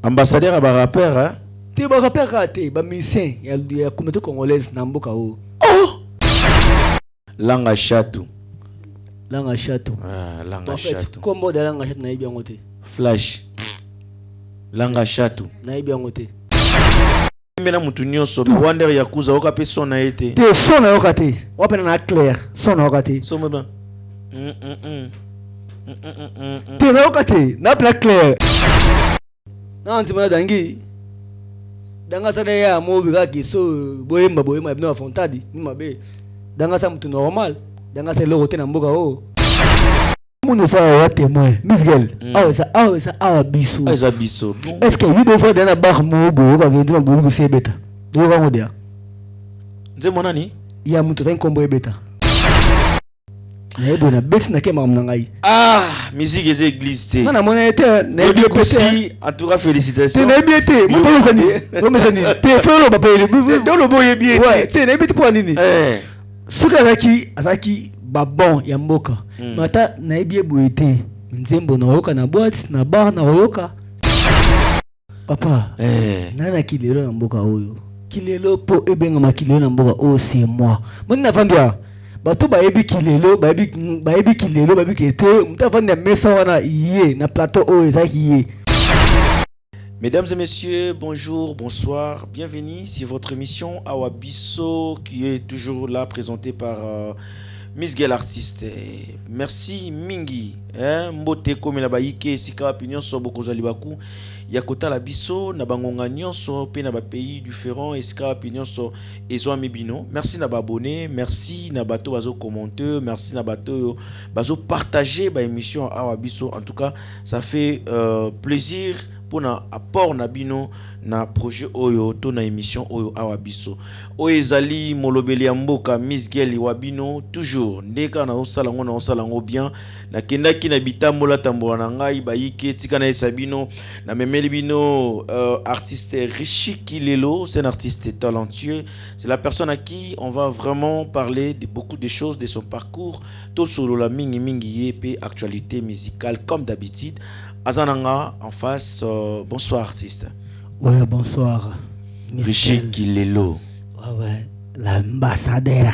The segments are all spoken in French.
Ambassadeur à rappeur, hein? Tu es rappeur raté, musicien, il y a communauté congolaise Namboka. Oh! Langa Chatou. Langa Chatou. Ah, Langa Chatou. Combo de Langa Chatou na bien ngote. Flash. Langa Chatou. Na bien ngote. Mena mutu nyonso Wander Yakuza okape son na été. Te son na okate. Wapena na clair, son na okate. So meba. Te na okate, na pla clair. Na antima dangi. Danga sana ya mobi kaki so boyemba ibno fontadi ni mabe. Danga sa mutu normal. Danga sa logote na mboka o. Mundo sa ya témoin. Miss Girl. Ah biso. Ah biso. Est-ce que vous devez dans la barre mobo quand vous dites que c'est bêta. Vous va modia. Nze monani? Il y a mutu tan kombo bêta. Na bona bêta na ke mam ngai. Ah, musique et église té. Na mona été na bien pété. En tout cas félicitations. Na bien té. Mutu zani. Romezani. Té folo ba pele. Dans le boye bien. Ouais, té na bien pour nini? Suka azaki babon ya mboka. Mata na ebie boete. Nzembo na oyoka na boîte na bar na oyoka. Papa. Nana kilelo na mboka oyo. Kilelo po ebenga makilelo na mboka o c'est moi. Moni na fandia. Bato ba ebi kilelo, ba ebi kilelo, ba ebi kete. Muta fandia mesa wana iye na plateau o ezaki iye. Mesdames et messieurs, bonjour, bonsoir, bienvenue sur votre émission Awa Bisso qui est toujours là présentée par Miss Girl Artiste. Merci Mingi, mbote comme la baïke sika opinion so boko zalibaku yakota la biso na bangonga nyonso pe na ba pays différents et sika opinion so ezo amebino. Merci na ba abonné, merci na bato bazo commenter, merci na bato bazo partager ba émission Awa Bisso. En tout cas, ça fait plaisir pour na apport na bino na projet oyo to na émission oyo Awa Bisso. Oyo ezali molobeli ya mboka Miss Girl Wabino toujours ndeka na osalango bien na kendaki na bitambola tambola na ngai bayike tika na esabino na memeli bino artiste Rishi Kilelo, c'est un artiste talentueux, c'est la personne à qui on va vraiment parler de beaucoup de choses de son parcours tout solo la mingi et actualité musicale comme d'habitude. Azananga en face, bonsoir artiste. Ouais, bonsoir. Rishi Kilelo. Ouais, l'ambassadeur.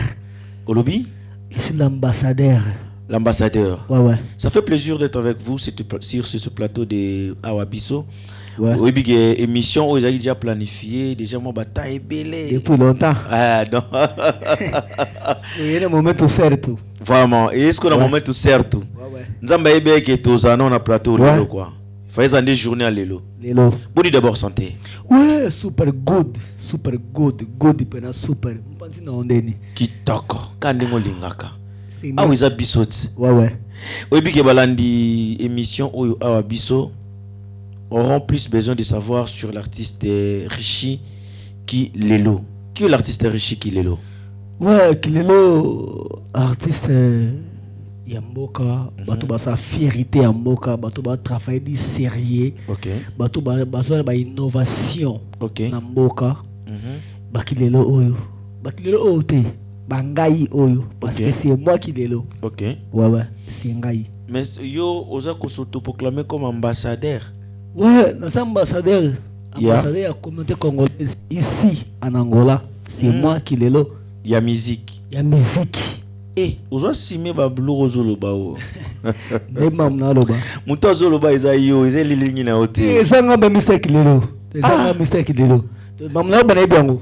Olobi? Je suis l'ambassadeur. L'ambassadeur. Ouais. Ça fait plaisir d'être avec vous sur ce plateau de Awa Bisso. Ouais. Oui, puis émission où ils ont déjà planifié, déjà mon bataille belé. Depuis longtemps. Ah non. Il y a un moment tout faire tout. Vraiment. Et est-ce qu'on a un moment tout sert tout? Ouais. Nous avons dit que tous les ans on a plateau lelo quoi. Il fallait des journées à lelo. Lelo. Bon d'abord santé. Ouais, super good pena super. Mpanzi na ondeni. Kitoko. Kandingo lingaka. Ah oui, ça bisot. Ouais. Oui, puis que balandi émission oyo Awa Bisso auront plus besoin de savoir sur l'artiste Rishi Kilelo. Qui est l'artiste Rishi Kilelo? Ouais, Kilelo, artiste Yamboka, bato basa fierté Yamboka, bato ba travail di sérieux. OK. Bato ba innovation. OK. Yamboka. Ba Kilelo oyo. Ba Kilelo oyo te. Bangai oyo parce que c'est moi qui Kilelo. OK. Ouais, c'est ngai. Mais yo oza ko s'autoproclamer comme ambassadeur. Ouais, nous sommes ambassadeurs de la communauté congolaise ici en Angola. C'est moi qui l'ai là. Il y a musique. Eh, vous avez simé bablu rozoloba o. Ne mamna loba. Muto zoloba izayo, izay lilingi na hotel. Ezanga ba Mr Kilelo. Ezanga Mr Kilelo. Mamna ba na biango.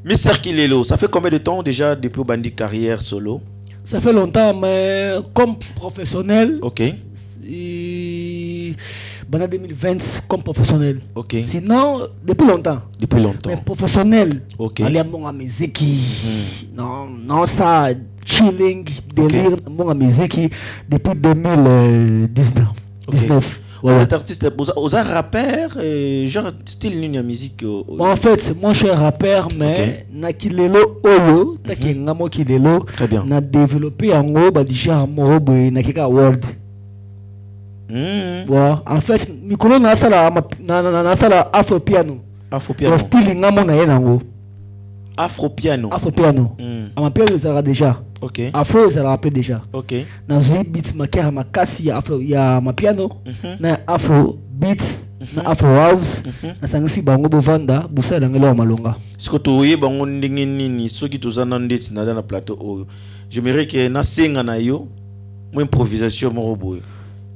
Mr Kilelo, ça fait combien de temps déjà depuis Bandi carrière solo? Ça fait longtemps mais comme professionnel. OK. En 2020 comme professionnel. OK. Sinon, depuis longtemps. Mais professionnel. OK. Aller à mon musique. Non, ça, chilling, délire, mon musique depuis 2019. Okay. 19. Ouais. Vous êtes artiste, vous êtes rappeur, genre style de musique. En fait, moi je suis rappeur, mais na kilelo oyo, taki ngamo kilelo. Très bien. Na développé en gros, bah déjà moi boy na kika world. En fait, Mikolo na sala afro piano. Style ngamo na yenango. Afro piano. Ama piano ça déjà. Ok. Afro ça rappelle déjà. Ok. Na zi beats makera makasi ya afro ya mapiano na afro beats na afro house na sangisi bango bovanda busala ngelo malonga. Siko toye bango ndenge nini soki tozana ndeti na na plateau oyo. J'aimerais que na senga na yo mo improvisation mo boye.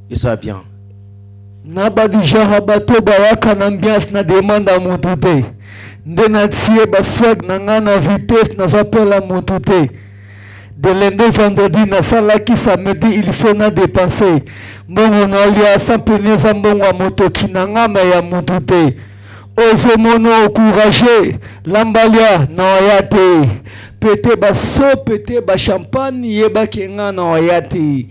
Et ça bien. Na badija bato bawaka na ambiance na demande à mutu te. Nde na tie ba swag na nga na vitesse na zapela mutu te. De lundi vendredi na salaki samedi il faut na dépenser. Mbongo na lia sans peneza mbongo a motoki na nga me ya mutu te. Ozo mono encouragé lambalia na oya te. Pete ba so pete ba champagne yeba kenga na oya te.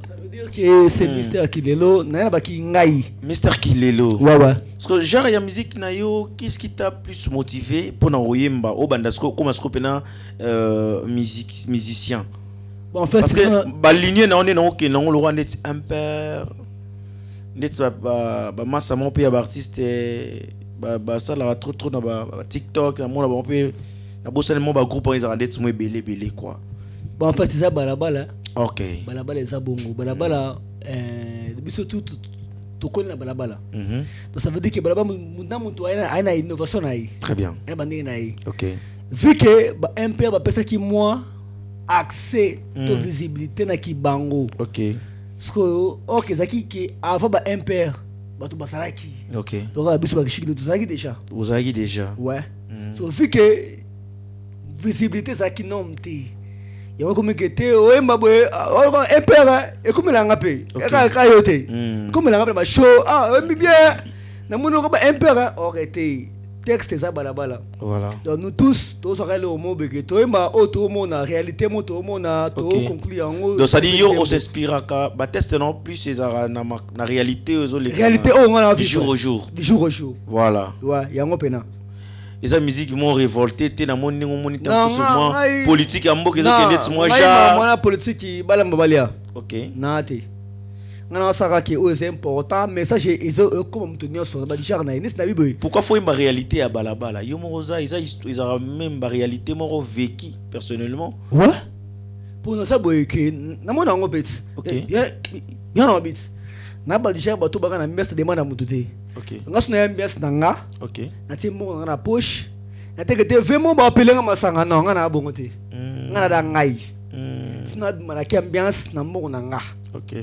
Ça veut dire que c'est Mister Kilelo na ba ki ngai. Mister Kilelo. Ouais ouais. Parce que genre ya musique na yo, qu'est-ce qui t'a plus motivé pour na oyemba au bandasko comme ce pena musicien. Bon en fait parce que ba ligne na on est non que non le roi net impère net ba massa mon pays artiste ba ça la trop na ba TikTok na mon ba peu na bossa mo ba groupe ils rendet mo belé quoi. Bon en fait c'est ça balabala. OK. Balabala za bongo balabala biso tout connaît la balabala. Donc ça veut dire que balabala mutu aina innovation naï. Très bien. Et bandé naï. OK. Vu que ba MP ba pesa ki moi accès to visibilité na ki bango. OK. Parce que OK zaki ki avant ba MP bato basaraki. OK. Donc biso ba kishiki to zaki déjà. Vous avez déjà. Ouais. So vu que visibilité zaki nomti. Yako comme que te oyemba boye MP et comme la ngape. Ka yote. Comme la ngape ba show oyembi bien. Na mono ko ba MP arrêté. Texte ça balabala. Voilà. Donc nous tous aurait le mot que toi ma auto mon réalité mon to mon a to conclure en gros. Donc ça dit yo on s'inspire ka ba test non plus c'est na réalité aux les réalité on a du jour au jour. Du jour au jour. Voilà. Ouais, yango pena. Et ça musique m'ont révolté te na mon ningo moniteur sur politique ya mboka zo kende moi ja. Moi politique balamba balia. OK. Nate. Ngana saka ki c'est important mais ça j'ai comme tenir sur ba dichar na nis na biboy. Pourquoi faut une réalité à balabala yo moroza ils ont même réalité moro vécu personnellement. Ouais. Pour nous ça boy que na mona ngo bet. OK. Ya no bet. Na ba dichar ba to ba na messe demande à mututé. OK. Ngasu na messe na nga. OK. Na ti mo na poche. Na te que te vraiment ba appeler nga masanga na nga na bongo te. Nga na da ngai. Sina mara ki ambiance na mo na nga. OK.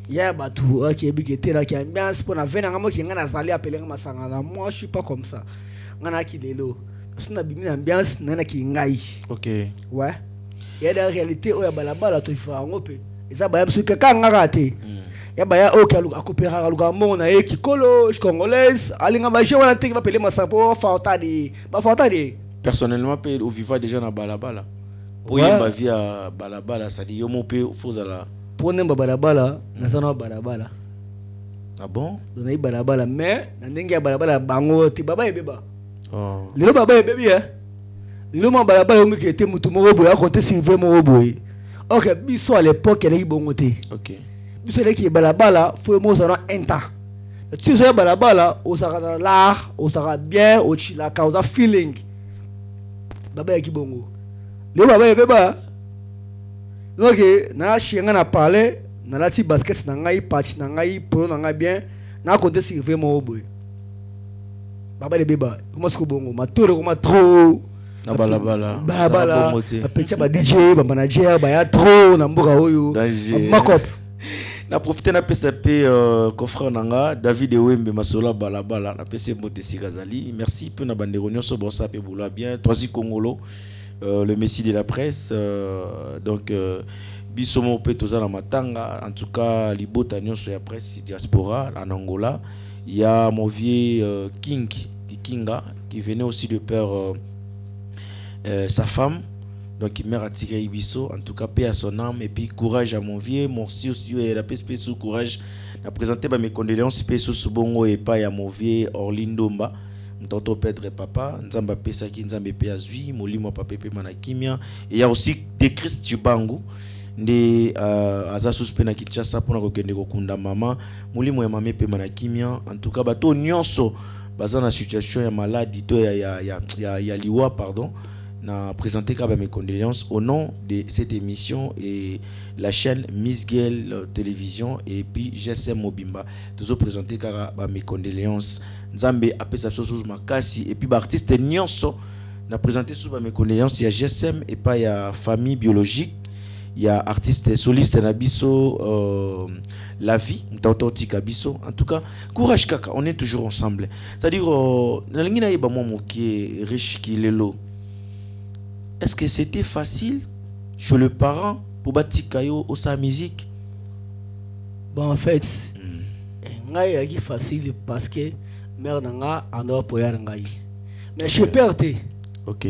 Yeah, bah tout, ok, bigété là qui a bien pour la veine, moi qui en a salé appeler ma sangana. Moi, je suis pas comme ça. On a qui l'élo. Parce qu'on a bien ambiance, nana qui ngai. OK. Ouais. Il y a la réalité, oh ya balabala tu fais un peu. Et ça, bah parce que quand on a raté, il y a bah ok, à coopérer à l'ougamon, na qui colo, congolaise, alinga bah je vais la tête, appeler ma sampo, fautadi, pas fautadi. Personnellement, au vivant déjà na balabala. Pour y ma vie à balabala, ça dit yo mon peu faut ala. Pour n'importe balabala, na sana balabala. Ah bon? Donc na balabala, mais na ndenge balabala bango ti baba ebeba. Oh. Lelo baba ebebi lelo ma balabala ongi ki était mutu moko boye akonte Sylvain moko boye. OK, biso à l'époque eleki bongo te. OK. Biso eleki balabala faut mo ça un temps. Tu sais balabala o saka l'art, o saka bien, o chila cause feeling. Baba yaki bongo. Lelo baba ebeba. Donc na chinga na parler na lati basket na ngai parti na ngai pro na ngai bien na konte Sylvain moko boye. Baba le beba comment est-ce que bongo matoro comment trop na balabala ba petit ba DJ ba manager ba ya trop na mboka oyo makop na profiter na PSP confrère nanga David Ewembe masola balabala na PC Motesi Kazali merci peu na bandero nyonso bossa pe boula bien Toisi Congolo le messie de la presse donc bisomo pe tozana matanga en tout cas libota nyonso ya presse diaspora en Angola. Il y a mon vieux Kinga qui venait aussi de perdre sa femme, donc il m'a attiré Ibiso. En tout cas, paix à son âme et puis courage à mon vieux. Merci aussi la paix sous courage. Je présenté mes condoléances paix sous bongo et pas à mon vieux Orlindo Mba. Mtoto Pedre papa, Nzamba pesa ki Nzambe pe azui, molimo papa pe manakimia. Et il y a aussi des Christ Chubangu. Nde aza suspect na Kinshasa pona kokende kokunda mama mulimo ya mame pe manakimia en tout cas bato nyonso baza na situation ya maladie to ya liwa pardon n'a présenté mes condoléances au nom de cette émission et la chaîne Miss Girl Télévision et puis GSM Mobimba. Toujours présenté mes condoléances. Nzambe appelle ça sous makasi et puis artiste Nyonso n'a présenté sous mes condoléances. Il y a GSM et pas il y a famille biologique. Il y a artiste soliste Nabiso La Vie Mtaototi Kabiso. En tout cas, courage kaka, on est toujours ensemble. C'est-à-dire nalingina yeba moi moki riche qui lelo. Est-ce que c'était facile chez le parent pour bâtir kayo au sa musique? Bon en fait, ngai est facile parce que mère nanga ando poya ngai. Mais chez père te. OK.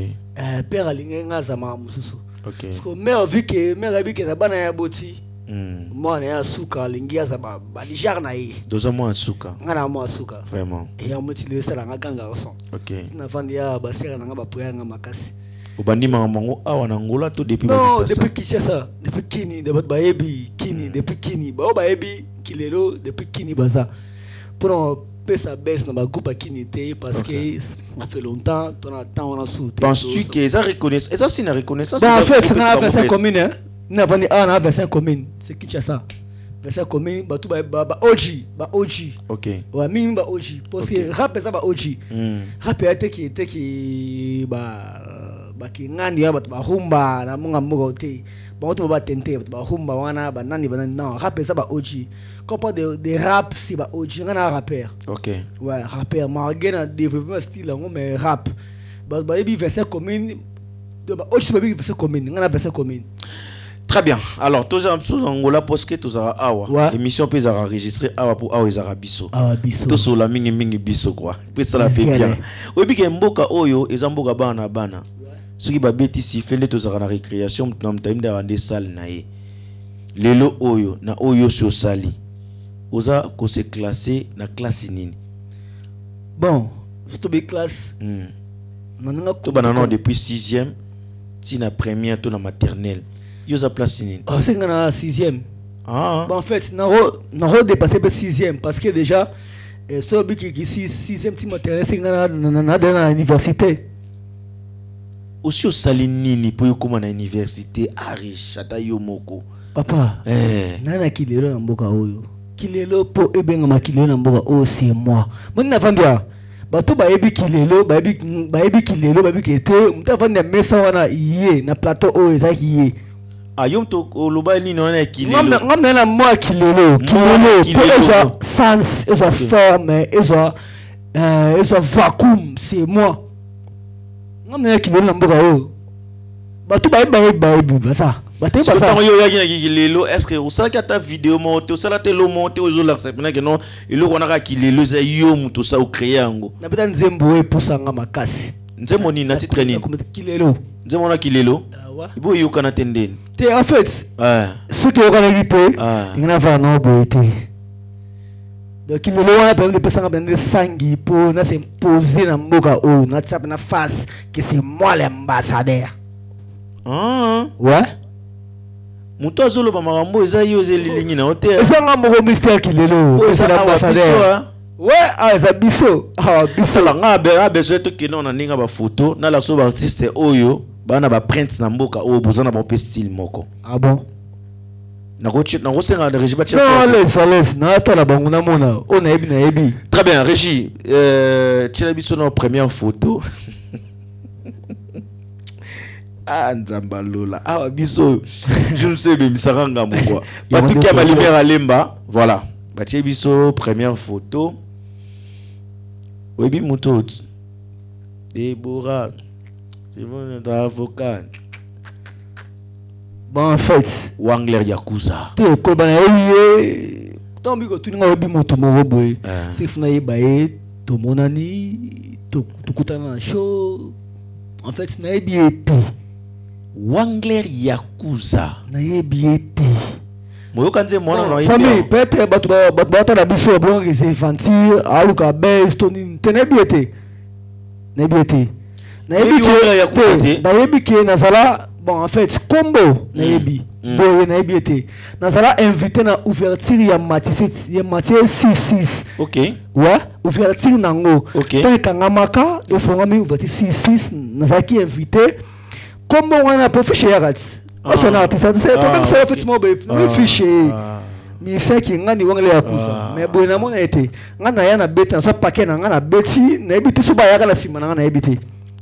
Père alinga nga zama mususu. OK. Parce que mère vu que na bana ya boti. Moi na ya suka lingia za ba dijar na yi. Deux mois en suka. Ngana mo suka. Vraiment. Et ya moti le sala nga ganga son. OK. Na vandi ya ba sera nga ba poya nga makasi. Obandi mango awa na ngola to depuis ba non, Kisasa. depuis Kinshasa, depuis Kini, depuis Baebi, Kini, depuis Kini. Ba Baebi Kilelo depuis Kini baza. Pour sa baisse dans ma groupe à Kini parce que ça fait longtemps, on a sous. Penses-tu que ça reconnaissance et ça c'est une reconnaissance? En fait, c'est une version commune hein. N'a pas une version commune, c'est Kinshasa. Version commune, ba tout ba OG, ba OG. OK. Ouais, mimi ba OG parce que rap ça ba OG. Rap était qui ki ngani ya batu bahumba na munga mugo te ba watu ba tente batu bahumba wana ba nani non rap ça ba OG compas de rap si ba OG ngana rappeur. OK. Ouais, rappeur margena développer style ngo mais rap ba bi version commune de ba OG ba bi version commune ngana version commune. Très bien. Alors, tous en Angola, parce que tous awa. Émission peut enregistrer awa pour awa ezara biso. Awa biso. Tous sur la mini biso quoi. Puis ça la fait bien. Oui, bien mboka oyo ezamboka bana. Ce qui va bêti si fait les tous en récréation, nous t'aime dans des salles naé. Lelo oyo na oyo sur sali. Oza ko se classer na classe nini. Bon, c'est une classe. To banana depuis 6e, si na première to na maternelle. Yo za place nini? Oh, c'est na 6e. Ah. Bon, en fait, n'a dépassé le 6e parce que déjà celui qui 6e petit maternelle c'est na dans l'université. Aussi au salinini pour yo comme na université arish ata yo moko. Papa. Nana kilelo na mboka oyo. Kilelo po ebenga makilelo na mboka oyo c'est moi. Moi na vandia. Bato ba ebi kilelo, ba ebi kilelo, ba ebi kete, muta vanda mesa wana iye na plateau oyo ezaki iye. Ah yom to loba ni no na kilelo. Ngam na moi kilelo, kilelo po ezo sans, ezo forme, ezo vacuum, c'est moi. Ngam na kilelo na mboka oyo. Bato ba ebi basa. Parce que tant yo yaki na kilelo, est-ce que osala ka ta vidéo monter, osala te lo monter ozo la sepena que non, elo kona ka kilelo za yo muto sa o créer yango. Na beta nzembo e pusanga makasi. Nzembo ni na titre ni. Kilelo. Nzembo na kilelo. Ibo yo kana tendeni. Te en fait. Ce que on a gité, il na va no boité. Donc kilelo wana pe pusanga bende sangi po na se poser na mboka o, na tsapa na face que c'est moi l'ambassadeur. Ah. Ouais. Muto azoloba makambo eza yo zelilingi na hotel. Ezanga moko mystère kilelo. Eza l'ambassadeur. Ouais, eza biso. Biso la nga besoin to kino na ninga ba photo na la so ba artiste oyo bana ba print na mboka oyo bozana ba pe style moko. Ah bon? Na senga de régie ba tcha. Non, laisse na ta la bango na mona. On na ebi. Très bien, régie. Tcha biso na première photo. Ah Nzambalola. Ah biso. Je ne sais même saranga moko. Ba tout qui a ma lumière à lemba. Voilà. Ba tcha biso première photo. Webi mutot. Deborah. C'est bon avocat. Bon en fait, Wangler Yakuza. Te ko bana yé. Tombi ko tuninga webi moto mo boy. C'est funa yebaye to monani to kutana na show. En fait, na yebi Wangler Yakuza. Na yebi Moyo kanze mwana na yebi. Famille peut-être batu na biso bon que c'est fancy, aluka base toni tenebi Na yebi ke nazala bon en fait combo na yebi boye na yebi ete nazala invité na ouverture ya Mathieu 66. OK. Ouais, ouverture nango. OK. Tant kangamaka efongami ouverture 66 nazaki invité comment on a pour fichier yagat moi je suis un artiste c'est toi même ça fait moi me fichier mi fait ki ngani wangale yakuza mais bon na mona été ngana ya na beta so paquet na ngana beti na ebiti so ba yaka la sima na ngana ebiti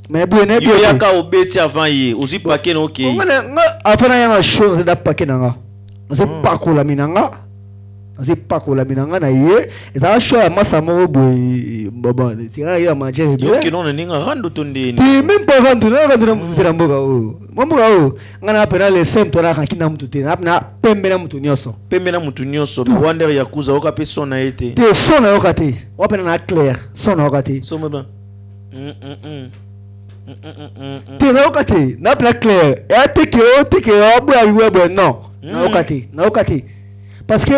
mais bon na yo yaka o beti avant yi aussi paquet no okay ngana après na ya show c'est da paquet na nga so pakola minanga c'est pakola minanga na ye eza show ya masa mo boy baba tira ya manger yo ke non ninga rando tonde ti même pas rando na mboka o mboka o ngana apena le semto na kakina mtu te na pembe na mtu nyonso Wander Yakuza oka pe sona ete te sona oka te wapena na clair sona oka te so meba te na oka te na pena clair e teke o abu ya webo non na oka te parce que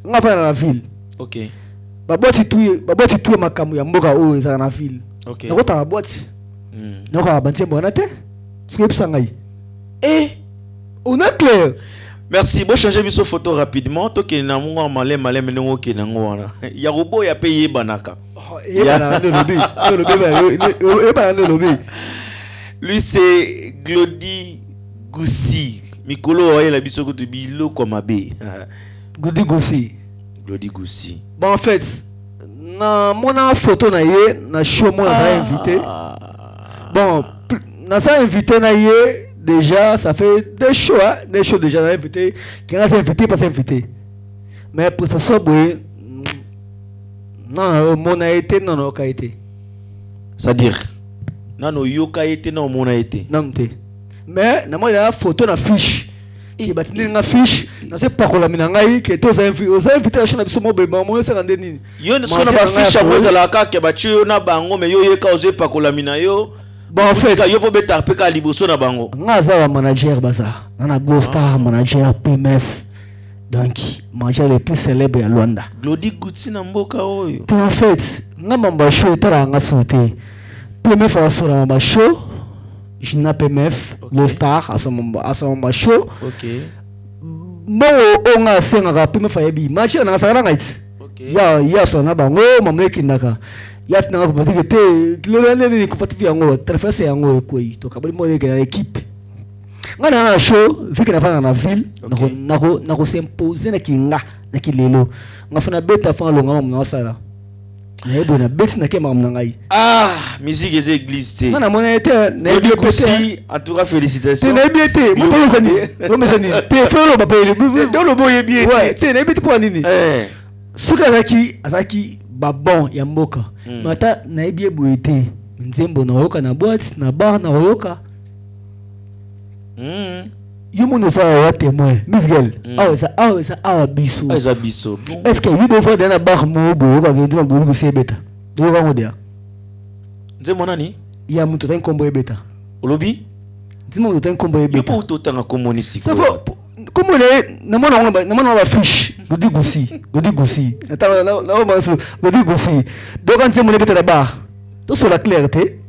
nga fa na ville OK baboti tuye makamu ya mboka o eza na ville OK na kota baboti na ko abantie bona te skip sangai on est clair. Merci. Bon changer biso photo rapidement. To ke na mungo malem ndongo ke nango wana. Ya robo ya paye banaka. Lui c'est Glody Goussi. Mikolo oye la biso ko to bilo kwa mabe. Glody Goussi. Bon en fait, na mona photo na ye na show mo na invité. Bon, na ça invité na ye déjà, ça fait des shows déjà invité, qui a invité, pas invité. Mais pour ça, non, mon a été, non, non, été. C'est-à-dire, non, yoka été, non, mon a été. Non, mais, non, il y a une photo, une fiche. Qui bat une fiche, non, c'est pas qu'on la minangaï, qui est aux invités à la chaîne absolument, mais moi, c'est un déni. Yo, ne sont pas fiche à moi, la carte qui a battu, on a bango, mais yo, causé pas qu'on la minayo. Bon en fait yo po beta peka liboso na bango ngaza wa manager baza na Go Star manager PMF donc manager le plus célèbre ya Luanda Glody Goussi na mboka oyo en fait nga mamba show etara nga sauté PMF a sura mamba show jina PMF Go Star a mamba show OK mo o nga senga ka PMF ya bi match na sara nga it OK ya so na bango mameki ndaka ya tena ko batike te lelo nene ko fatu yango traverse yango ekoi to kabali mo yeke na équipe ngana na show viki na fana na ville nako s'imposer na kinga na kilelo ngafuna beta fa longa mo na sala na ebo na beti na kema mo ngai musique des églises te ngana mo na ete na Glody Goussi en tout cas félicitations te na biete mo to zani te fero ba pele do lo boye bien te na biete po nini suka azaki babon ya mboka mata na ebie boete nzembo na oyoka na boîte na bar na oyoka yo mono sa wa témoin Misgel awa biso est-ce que you do for na bar mo boyoka ke ndima gulu sebeta do ka ngodia nzembo nani ya muto tan kombo ebeta olobi ndima muto tan kombo ebeta yo po to tanga komoni siko comment les na mona la fiche Glody Goussi attends na maso Glody Goussi donc quand c'est mon bête là-bas to sur la clarté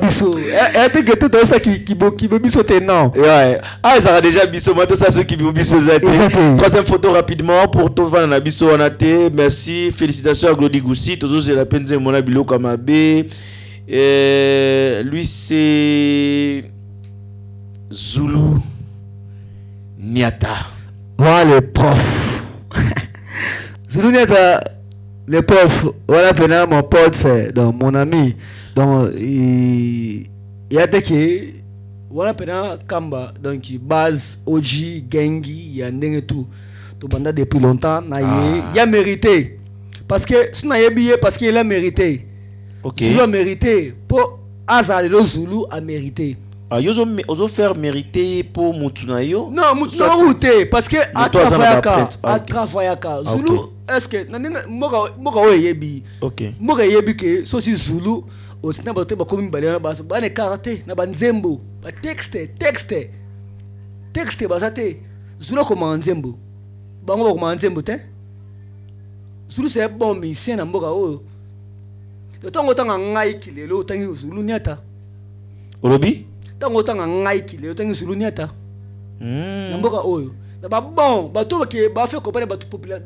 biso et te que tout ça qui biso te non ouais ça a déjà biso moi tout ça ceux qui biso zate troisième photo rapidement pour to vana na biso on a té merci félicitations à Glody Goussi toujours c'est la peine de mon abilo comme abbé lui c'est Zulu Niata. Voilà le prof. Zulu Niata, le prof. Voilà maintenant mon pote, donc mon ami. Donc il y a des qui voilà maintenant Kamba donc base Oji Gengi il y a n'importe tout. Tout pendant depuis longtemps, il a mérité parce que si n'a billet parce qu'il a mérité. OK. Zulu a mérité pour Azal le Zulu a mérité. Ozo faire mériter pour Mutunayo. Non, Mutunayo parce que à Travayaka Zulu est-ce que moka oyebi. OK. Moka yebi que sosi Zulu au tina ba te ba komi balena ba ne karaté na banzembo ba texte ba zate Zulu comme nzembo. Bango ba comme nzembo te. Zulu c'est bon musicien na mboka oyo. Tongo tanga ngai kilelo tangi Zulu Niata. Olobi tango tanga ngai kilelo tangi Zulu Niata. Na mboka oyo. Na ba bon ba to ke ba fait comprendre ba tout populaire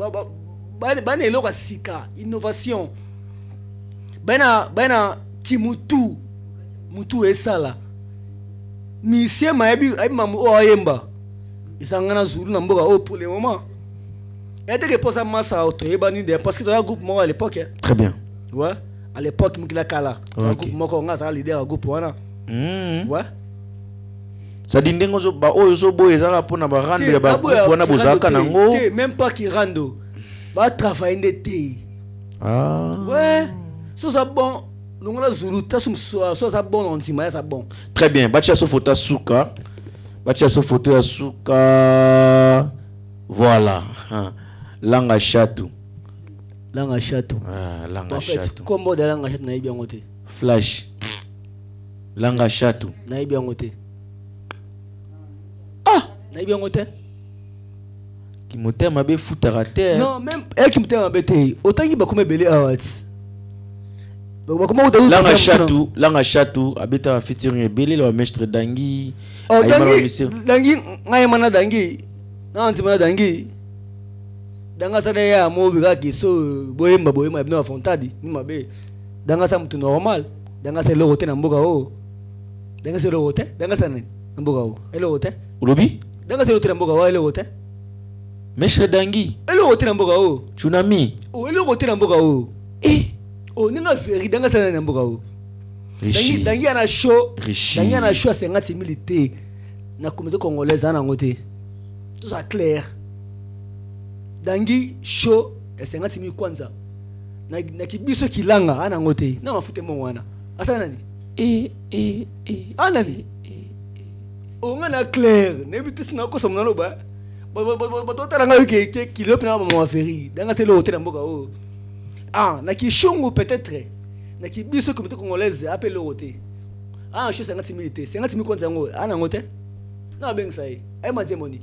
ba ne loka sika innovation. Bana kimutu mutu esala. Monsieur Maebi, Mamu Oyemba. Ils sont en Zulu, pour le moment. Et dès que pour ça, Massa, parce que dans un groupe, moi, à l'époque. Très bien. Ouais. À l'époque, Mukila Kala. Un groupe, moi, on a leader, un groupe, ouais. Ça dit que vous avez même pas qui rando. Va travailler des thé. Ah. Ouais. Ça bon. Nous on a Zulu. Ça bon, on dit, mais ça bon. Très bien. Batia so photo Souka. Batia so photo Souka. Voilà. Langa chatu. Langa chatu. Ah, langa chatu. Comment de langa chatu na bien côté. Flash. Langa chatu. Na bien côté. Ah, na bien côté. Qui moteur m'a bé foutre à terre. Non, même qui moteur m'a bété. Autant qu'il va comme belé awat. Langa chatu abeta featuring belé le maître Dangi. Oh Dangi ngai mana Dangi. Na anti mana Dangi. Danga sana ya mo biga kiso boyemba ibno fontadi ni mabe. Danga sa mtu normal. Danga sa logote na mboga o. Danga sa logote, danga sa na mboga o. Elogote. Ulobi? Danga sa logote na mboga o elogote. Maître Dangi. Elogote na mboga o. Tsunami. O elogote na mboga o. Oh ninga feri danga sa na mboga o. Dangi ana show. Dangi ana show 50 000 na communauté congolaise ana ngote. Tout ça clair. Dangi show 50 000 kwanza. Na kibiso kilanga ana ngote. Na mafute mo wana. Ata nani? Anani? O ngana clair. Nebitis na ko somna lo ba. Ba to tala nga ke kilop na ba feri. Danga se lo hotel mboka o. Ah, na ki shongo peut-être. Na kibiso communauté congolaise appelle le hotel. Ah, show 50 000 te. 50 000 kwanza ngo ana ngote. Na benga sai. Ai ma demoni.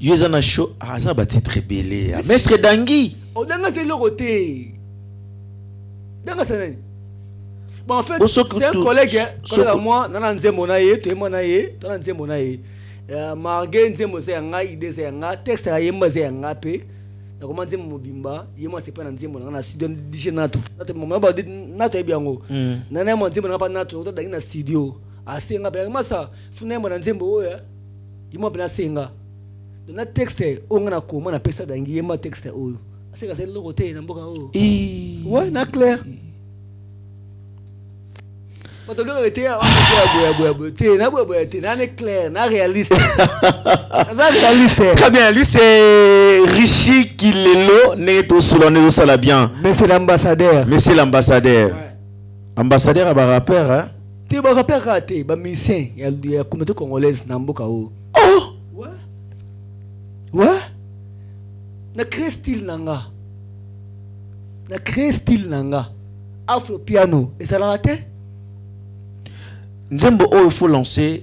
Yezana show aza ba titre belé. Maître Dangi. Oh danga c'est le côté. Danga c'est nani? Bon en fait c'est un collègue à moi nana nzembo na ye, to na ye, to na nzembo na ye. Marge nzembo c'est nga idée c'est nga texte ya yemba c'est nga pe. Na comment nzembo mobimba, yema c'est pas na nzembo na studio DJ nato. Nato mo ba nato e biango. Nana mo nzembo na pa nato, to dangi na studio. Asenga ba masa funa mo na nzembo oya. Yema bina senga. Na texte on na koma na pesa dangi yema texte oyo. Aseka c'est le côté na mboka oyo. Ouais, na clair. Quand on le était clair, na réaliste. Très bien, lui c'est Rishi Kilelo, né tout sous l'année ça la bien. Monsieur l'ambassadeur. Monsieur l'ambassadeur. Ambassadeur à rappeur hein. Tu ba rappeur raté, ba musicien, il y a communauté congolaise na mboka o. Oh. Ouais. Ouais. Na créer style nanga. Na créer style nanga. Afro piano, et ça l'a raté? Nzembo il faut lancer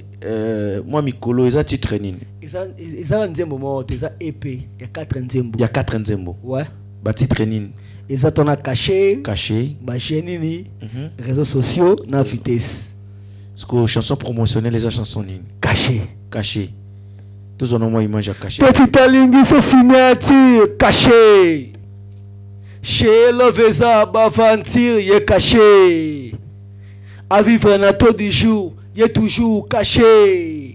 moi Mikolo ils a titre nini. Ils a Nzembo mort, ils a EP, il y a 4 Nzembo. Il y a 4 Nzembo. Ouais. Ba titre nini. Ils a ton a caché. Caché. Ba chenini. Réseaux sociaux na vitesse. Ce que chanson promotionnelle les chansons nini. Caché. Caché. Tous en ont moi image à cacher. Petit alingi c'est signature caché. Chez Loveza Bavantir il est caché. À vivre na taux du jour, il est toujours caché.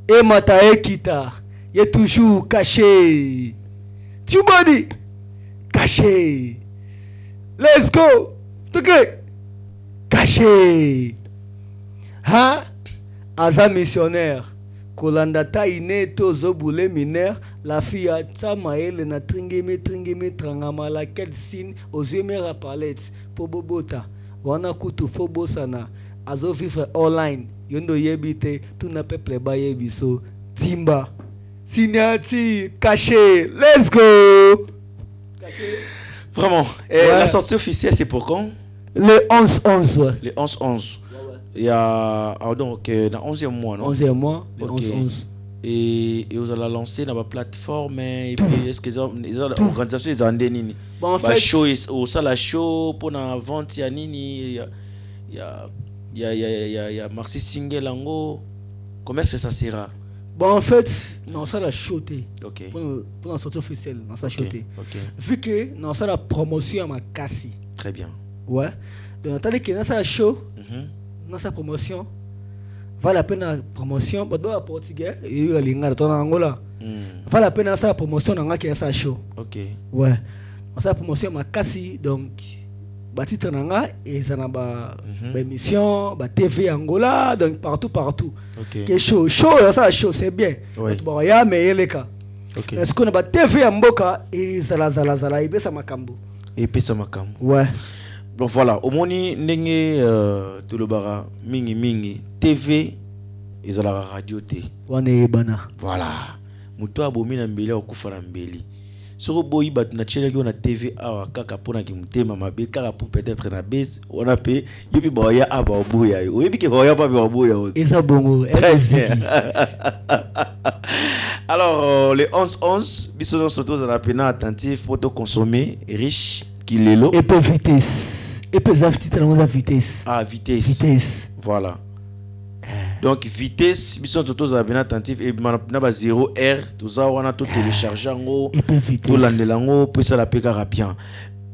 Et Mata Ekita, il est toujours caché. Tu m'as dit, caché. Let's go. Ok. Caché. Hein? Aza missionnaire. Kolanda taine tozo boule mineur. La fille a tsamaele na tringeme trangama la quel signe aux yeux mera palette. Pobobota. Wana kutu fobosana azo vivre online yondo yebite tuna peuple ba yebiso timba signati caché. Let's go. Caché. Vraiment. Et la sortie officielle c'est pour quand? Le 11-11. Le 11-11. Il y a donc dans 11e mois non? 11e mois, le okay. 11-11. Et vous allez lancer dans la plateforme et puis est-ce qu'ils ont l'organisation ils ont des nini bon en fait show au sala show pour la vente il y a nini il y a Marcy Single Ango comment est-ce que ça sera bon en fait non ça la show OK pour la sortie officielle dans ça show OK vu que non ça la promotion à ma cassi très bien ouais donc attendez que dans ça show dans sa promotion Vale la peine la promotion, bah portugais et la linga de Angola. Vale la peine la promotion dans qui est ça show. Ok. Ouais. On sa promotion ma kasi donc ba titre nanga et ça na ba émission, ba TV Angola donc partout. Ok. Que show ça show c'est bien. Bon ya mais eleka. Ok. Est-ce qu'on a ba TV Mboka et zala et be ça makambo. Et puis ça makambo. Ouais. Bon voilà, au moni ndenge tulobara mingi TV ezala radio te. Wane bana. Voilà. Muto abomi na mbeli okufa na mbeli. Soko boyi bat na chele ko na TV awa kaka pona ki mutema mabe kaka pour peut-être na base on a pe yebi boya aba oboya yo. Yebi ke boya pa oboya yo. Eza bongo. Alors les 11 biso no soto za pena attentif pour te consommer riche kilelo et peu vitesse. Et peu à vitesse. Ah vitesse. Voilà. Donc vitesse biso toto za bien attentif et na ba 0R tout ça on a tout télécharger ngo tout landelango pour ça la peka bien.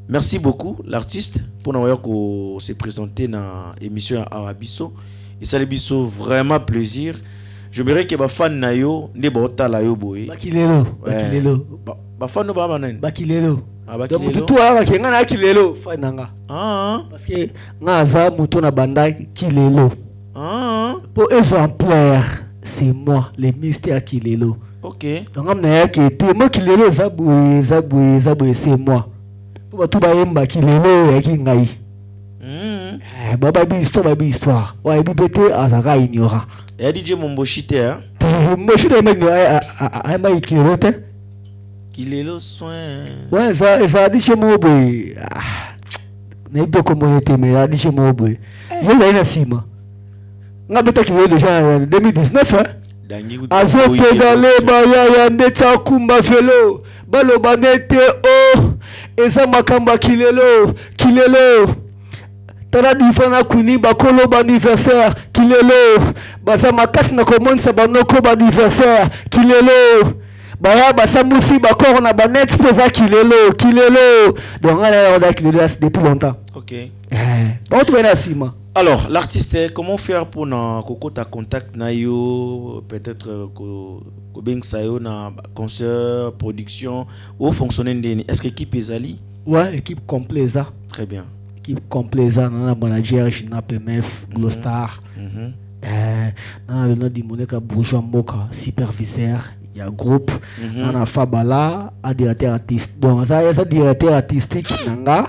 Merci beaucoup l'artiste pour nous ko se présenter na émission à Awabiso et ça les biso vraiment plaisir. Je me que ba fan na yo ne ba otala yo boy. Bakilelo. Ba fan no ba manen. Bakilelo. Donc tout a ba kenga na kilelo fan nanga. Parce que ngaza muto na banda kilelo. Pour exemplaire, c'est moi, le mystère Kilelo. Ok. Donc, moi Kilelo, Zaboué, c'est moi. Pour tout le Kilelo, Baby histoire. Ouais, Bibete, Azara, ignora. Et DJ Momboshite, hein? Moshite, il Kilelo, Kilelo, soin. Ouais, va dire chez moi, boy. N'est pas comme on était, mais dit chez moi, boy. Il y a une cima. On a peut-être déjà en 2019 hein. Azo pedale baya ndeta kumba velo balo banete o eza makamba kilelo tana difana kuni bakolo ba anniversaire kilelo baza makasi na komonisa banoko ba anniversaire kilelo baya basamusi bakoro na banet poza kilelo donc on a kilelo depuis longtemps. Ok. On trouve na sima. Alors, l'artiste, comment faire pour na kokota contact na yo, peut-être ko beng sayo na concert, production, ou fonctionner ndeni? Est-ce que l'équipe est ali? Ouais, équipe complète. Très bien. Équipe complète, on a manager, Gina PMF, Glostar. On a le nom de Monika Bourgeois Moka, superviseur, il y a groupe, on a Fabala, a directeur artistique. Donc ça y est, directeur artistique nanga.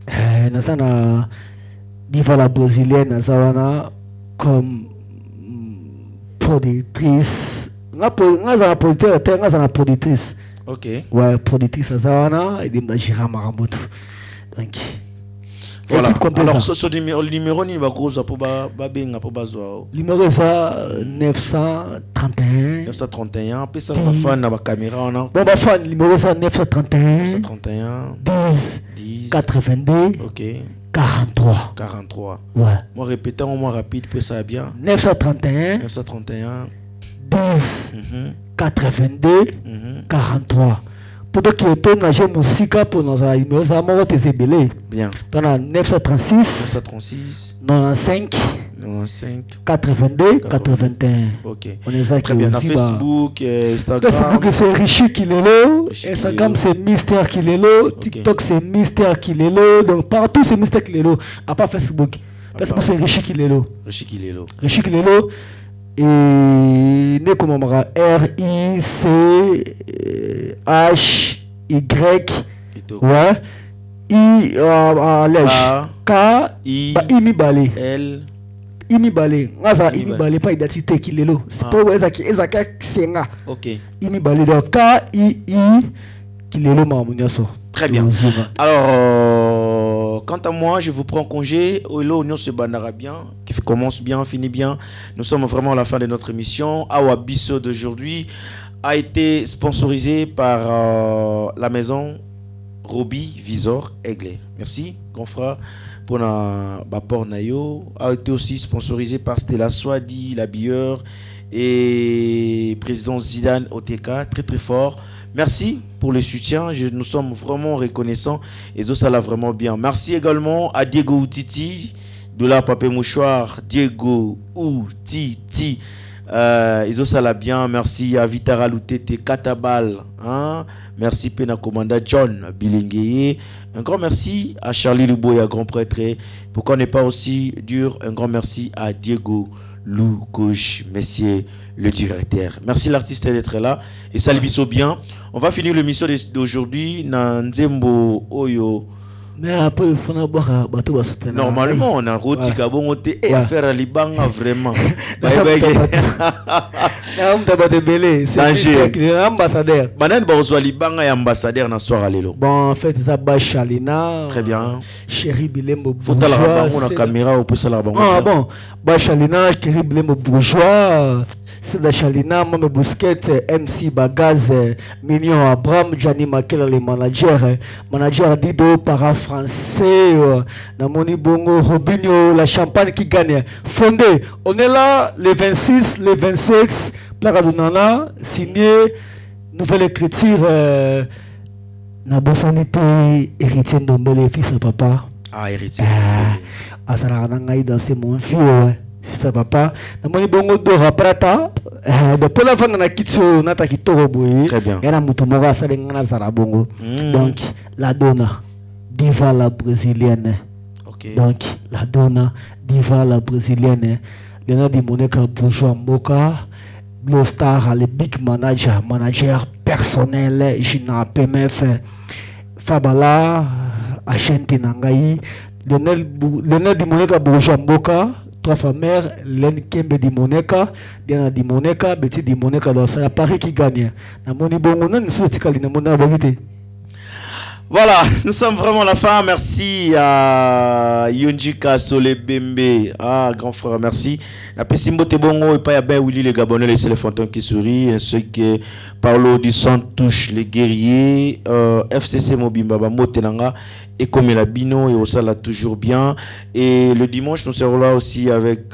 On a Viva la brésilienne Nazawana comme productrice. Nga productrice. Ok. Ouais, productrice Nazawana et de Jira Maramoto. Donc voilà. Alors ce numéro ni ba gros pour ba benga pour bazo. Numéro ça 931 puis ça va fan na ba caméra on a. Bon ba fan numéro ça 931 10 82. OK. 43. Ouais. Moi répétant au moins rapide pour ça bien. 931 10 82 43. Pour que tu aies un musique pour nos numéros ça moi te zébélé. Bien. Tu as 936 95 82 81. OK. On est ça très bien. Dans Facebook, Instagram. Facebook c'est Richi Kilelo, Instagram c'est Mister Kilelo, TikTok c'est Mister Kilelo. Donc partout c'est Mister Kilelo, à part Facebook. Facebook c'est Richi Kilelo. Richi Kilelo et né comme on R I C H Y ouais I K I mi balé L Imi balé, Imi balé pas identité Kilelo. C'est pas ezaka senga. OK. Imi balé donc K I Kilelo mamunyaso. Très bien. Alors quant à moi, je vous prends congé. Olo Union se bandara bien, qui commence bien, finit bien. Nous sommes vraiment à la fin de notre émission. Awabiso d'aujourd'hui a été sponsorisé par la maison Roby Visor Aigle. Merci, grand frère. Pour na bapor nayo a été aussi sponsorisé par Stella Swadi, l'habilleur et président Zidane OTK, très très fort. Merci pour le soutien, nous sommes vraiment reconnaissants et ça l'a vraiment bien. Merci également à Diego Outiti Doula Papé Mouchoir, Diego ou Titi. Ils ont ça là bien. Merci à Vitara Loutete Katabal. Hein? Merci Pena Commanda John Bilingeye. Un grand merci à Charlie Luboya, grand prêtre. Pourquoi n'est pas aussi dur? Un grand merci à Diego Lou Gauche, messieurs le directeur. Merci l'artiste d'être là. Et salut biso bien. On va finir l'émission d'aujourd'hui. Nzembo Oyo. Mais après, il faut boire bateau bas. Normalement, on a roti kabon et affaire à Libanga vraiment. C'est ambassadeur. Banan Bozo Libanga est ambassadeur dans soir à l'élo. Bon, en fait, ça Bachalina. Très bien. Chéri Bilembo bourgeois. Faut la rabango on a caméra au plus la rabango. Ah bon, Bachalina, Chéri Bilembo bourgeois. C'est la Chalina, Mame Bousquet, MC Bagaz, Mignon Abraham, Gianni Makel, les managers. Manager Dido, para-français, Namoni Bongo, Robinho, la Champagne qui gagne. Fondé, on est là, les 26, les 27, Plagadonana, signé, nouvelle écriture, Nabosanité, héritier Ndombele, fils à papa. Ah, héritier. Asararangaï dans ses mon fils, ça papa namoni bongo dora prata depuis la fin de la kitso nata kitoro boye era mutu moko asalenga na zala bongo donc la donna diva la brésilienne donc la donna diva la brésilienne Lena di Moneka bourgeois mboka Glostar le big manager personnel Gina PMF Fabala Achente Nangai Lena di Moneka bourgeois mboka trois mère, Len Kembe di Moneka, Diana di Moneka, Betty di Moneka, c'est la Paris qui gagne. Voilà, nous sommes vraiment à la fin. Merci à Yonjika Sole Bembe. Ah, grand frère, merci. La Pessimbo Tebongo et Payabe Willy, les Gabonais, c'est le fantôme qui sourit. Ainsi que Paulo du Santouche, les guerriers, FCC Mobimba, Motenanga. Et comme il a Bino et Osala toujours bien. Et le dimanche, nous serons là aussi avec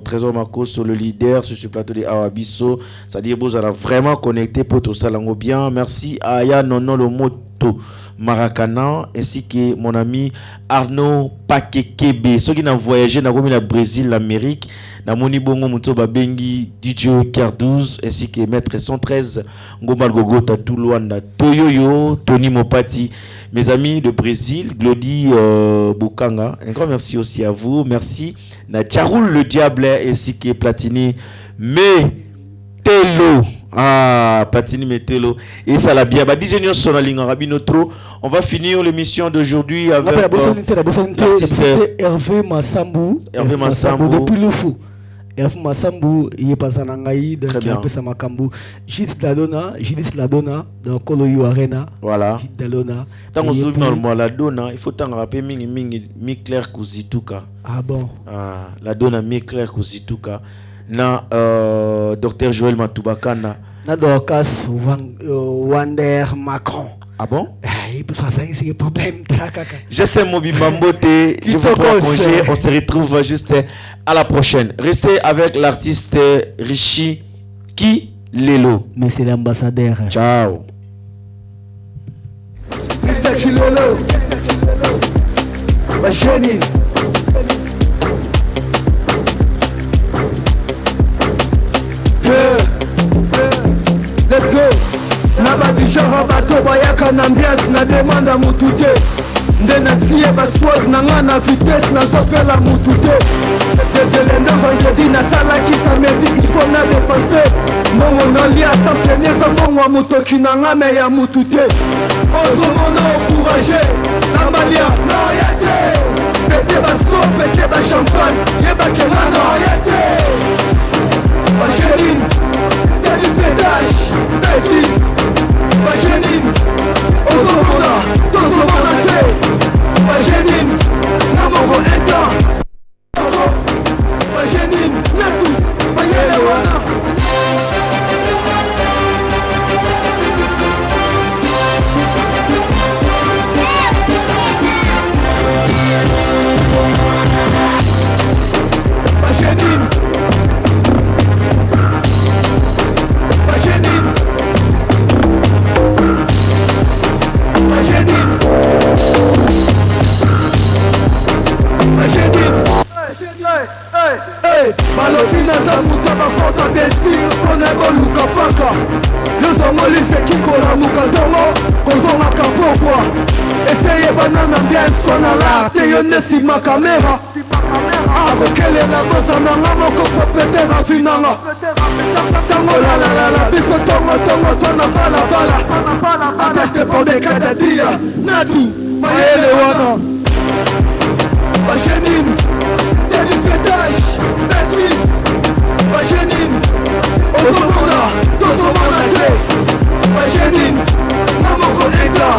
Trésor Makos, le leader sur ce plateau de Awabiso. C'est-à-dire que vous allez vraiment connecter pour tout ça bien. Merci à Aya Nono le moto Maracana ainsi que mon ami Arnaud Pakekebe. Ceux qui n'ont voyagé dans le Brésil, l'Amérique, dans Moni Bongo Muto Babengi, DJ Cardouz ainsi que Maître 113 Ngomal Gogo Tatou Luanda Toyoyo, Tony Mopati. Mes amis de Brésil, Glody Bukanga, un grand merci aussi à vous. Merci. Na Tcharoul le Diable ainsi que Platini Metelo. Ah, Platini Metelo. Et ça l'a bien. Bah, DJ Nyon Sonaling Rabino Tro. On va finir l'émission d'aujourd'hui avec l'artiste Hervé Massambou. Hervé Massambou. Depuis le fou. Hervé Massambou, il est passé en Angaï, donc il a appelé ça Makambu. Judith Ladona, dans Koloyo Arena. Voilà. Judith Ladona. Tant qu'on se dans la Dona, il faut t'en rappeler mi clair Kouzituka. Ah bon? Ah, la Dona mi clair Kouzituka. Na Dr Joël Matoubakana. Na Dorcas Wander Macron. Ah bon? C'est problème. Je sais Mobimba Mbote, je vous prends congé, on se retrouve juste à la prochaine. Restez avec l'artiste Rishi Ki Lelo. Mais c'est l'ambassadeur. Ciao. Mr. Kilolo, ma chérie. Let's go. Naba dijara bato bayaka na ambiance na demande à mutu te nde natie baswag na nga na vitesse nazopela mutu te dedelende vendredi nasalaki samedi il faut na dépense mbongo nalia sampenie eza mbongo ya motoki na nga me ya mutu te ozomona okourage na balia na oya te pete baso pete bachampagne yebake nga na oya te bachéline teli pétage bétis Bajenine, Ozomona, Tozomona te Bajenine, Namongo Eta Bajenine, Natu, Bayelewana ambiance wana la te yo nde nsima kamera akokelela bosa nanga moko propetera vi nanga ntango lalalala biso tongotongo to na balabala ateste pondekatadia natu mayele wana bajenine telipetage besis bajenine tozomona te bajenine na moko eta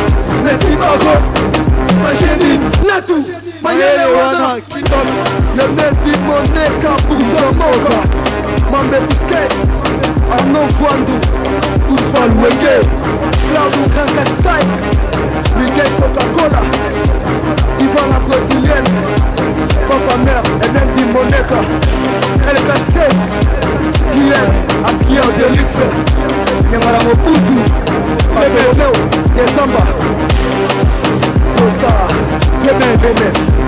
netimako bajenine natu mayele wana yonel bimoneka bourgeomoka mambe busquets arnaud fwandu ousmane wenge claudio kankasai miguel coca-cola Ivan la brésilienne Fafa mère Eden bimoneka El Cassette Guillaume Akiyar Deluxe Nyamara Mobutu Pepe Romeo Desamba Costa Clement Benes